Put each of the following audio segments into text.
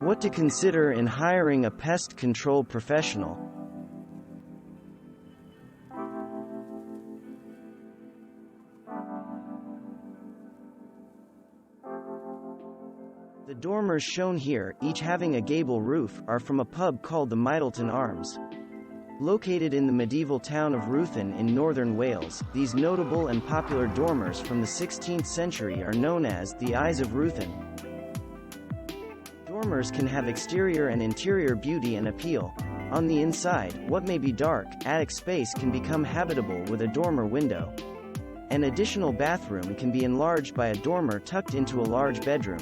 What to consider in hiring a pest control professional. The dormers shown here, each having a gable roof, are from a pub called the Middleton Arms. Located in the medieval town of Ruthin in northern Wales, these notable and popular dormers from the 16th century are known as the Eyes of Ruthin. Dormers can have exterior and interior beauty and appeal. On the inside, what may be dark, attic space can become habitable with a dormer window. An additional bathroom can be enlarged by a dormer tucked into a large bedroom.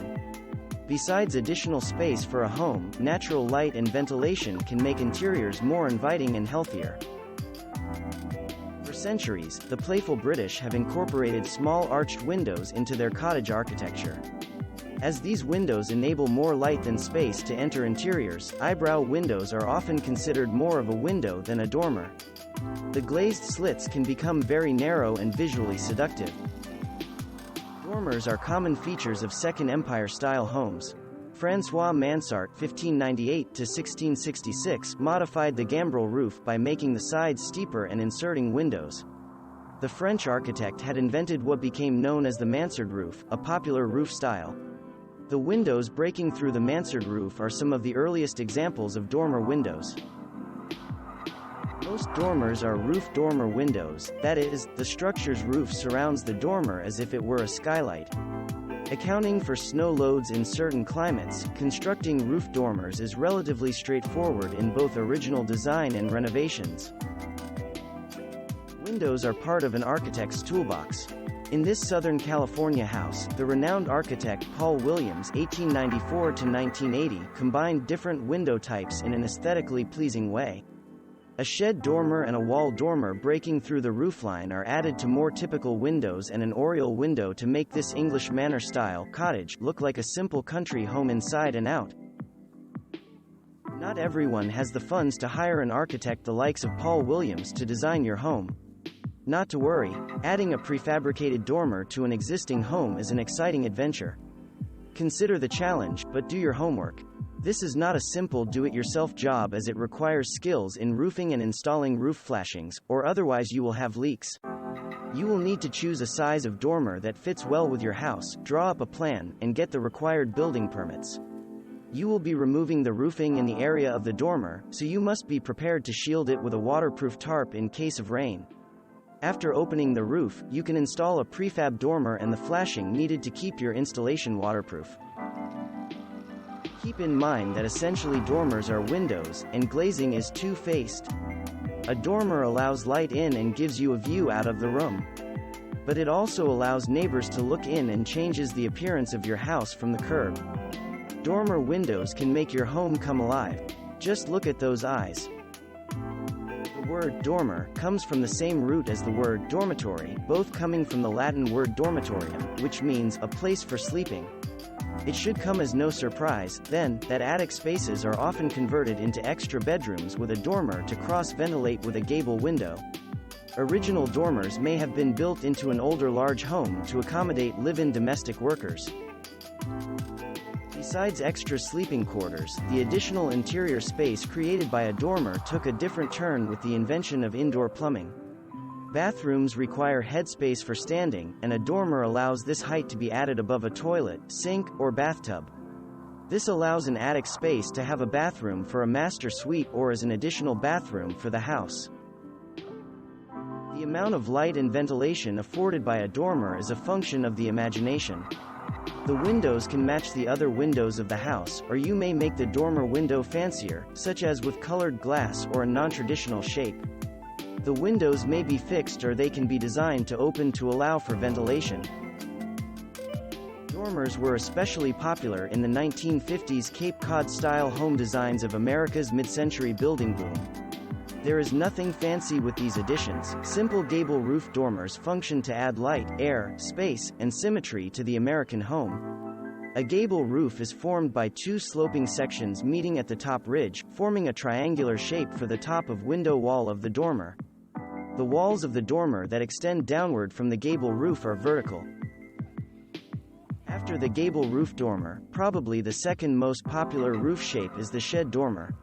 Besides additional space for a home, natural light and ventilation can make interiors more inviting and healthier. For centuries, the playful British have incorporated small arched windows into their cottage architecture. As these windows enable more light than space to enter interiors, eyebrow windows are often considered more of a window than a dormer. The glazed slits can become very narrow and visually seductive. Dormers are common features of Second Empire-style homes. François Mansard (1598–1666) modified the gambrel roof by making the sides steeper and inserting windows. The French architect had invented what became known as the Mansard roof, a popular roof style. The windows breaking through the Mansard roof are some of the earliest examples of dormer windows. Most dormers are roof dormer windows, that is, the structure's roof surrounds the dormer as if it were a skylight. Accounting for snow loads in certain climates, constructing roof dormers is relatively straightforward in both original design and renovations. Windows are part of an architect's toolbox. In this Southern California house, the renowned architect Paul Williams (1894–1980) combined different window types in an aesthetically pleasing way. A shed dormer and a wall dormer breaking through the roofline are added to more typical windows and an oriel window to make this English manor-style cottage look like a simple country home inside and out. Not everyone has the funds to hire an architect the likes of Paul Williams to design your home. Not to worry, adding a prefabricated dormer to an existing home is an exciting adventure. Consider the challenge, but do your homework. This is not a simple do-it-yourself job as it requires skills in roofing and installing roof flashings, or otherwise you will have leaks. You will need to choose a size of dormer that fits well with your house, draw up a plan, and get the required building permits. You will be removing the roofing in the area of the dormer, so you must be prepared to shield it with a waterproof tarp in case of rain. After opening the roof, you can install a prefab dormer and the flashing needed to keep your installation waterproof. Keep in mind that essentially dormers are windows, and glazing is two-faced. A dormer allows light in and gives you a view out of the room. But it also allows neighbors to look in and changes the appearance of your house from the curb. Dormer windows can make your home come alive. Just look at those eyes. The word dormer comes from the same root as the word dormitory, both coming from the Latin word dormitorium, which means a place for sleeping. It should come as no surprise, then, that attic spaces are often converted into extra bedrooms with a dormer to cross-ventilate with a gable window. Original dormers may have been built into an older large home to accommodate live-in domestic workers. Besides extra sleeping quarters, the additional interior space created by a dormer took a different turn with the invention of indoor plumbing. Bathrooms require headspace for standing, and a dormer allows this height to be added above a toilet, sink, or bathtub. This allows an attic space to have a bathroom for a master suite or as an additional bathroom for the house. The amount of light and ventilation afforded by a dormer is a function of the imagination. The windows can match the other windows of the house, or you may make the dormer window fancier, such as with colored glass or a non-traditional shape. The windows may be fixed or they can be designed to open to allow for ventilation. Dormers were especially popular in the 1950s Cape Cod-style home designs of America's mid-century building boom. There is nothing fancy with these additions. Simple gable roof dormers function to add light, air, space, and symmetry to the American home. A gable roof is formed by two sloping sections meeting at the top ridge, forming a triangular shape for the top of window wall of the dormer. The walls of the dormer that extend downward from the gable roof are vertical. After the gable roof dormer, probably the second most popular roof shape is the shed dormer.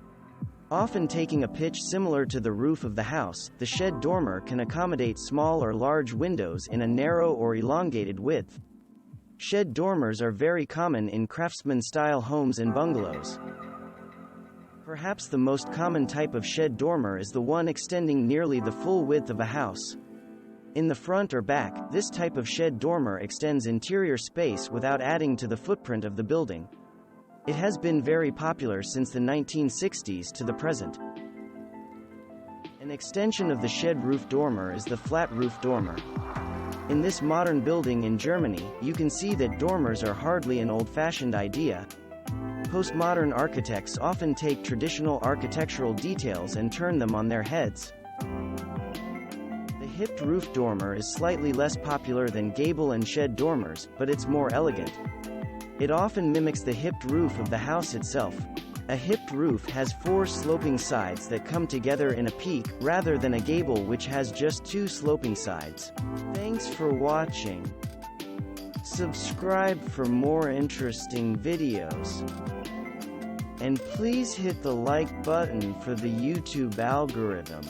Often taking a pitch similar to the roof of the house, the shed dormer can accommodate small or large windows in a narrow or elongated width. Shed dormers are very common in craftsman-style homes and bungalows. Perhaps the most common type of shed dormer is the one extending nearly the full width of a house. In the front or back, this type of shed dormer extends interior space without adding to the footprint of the building. It has been very popular since the 1960s to the present. An extension of the shed roof dormer is the flat roof dormer. In this modern building in Germany, you can see that dormers are hardly an old-fashioned idea. Postmodern architects often take traditional architectural details and turn them on their heads. The hipped roof dormer is slightly less popular than gable and shed dormers, but it's more elegant. It often mimics the hipped roof of the house itself. A hipped roof has 4 sloping sides that come together in a peak, rather than a gable which has just 2 sloping sides. Thanks for watching. Subscribe for more interesting videos. And please hit the like button for the YouTube algorithm.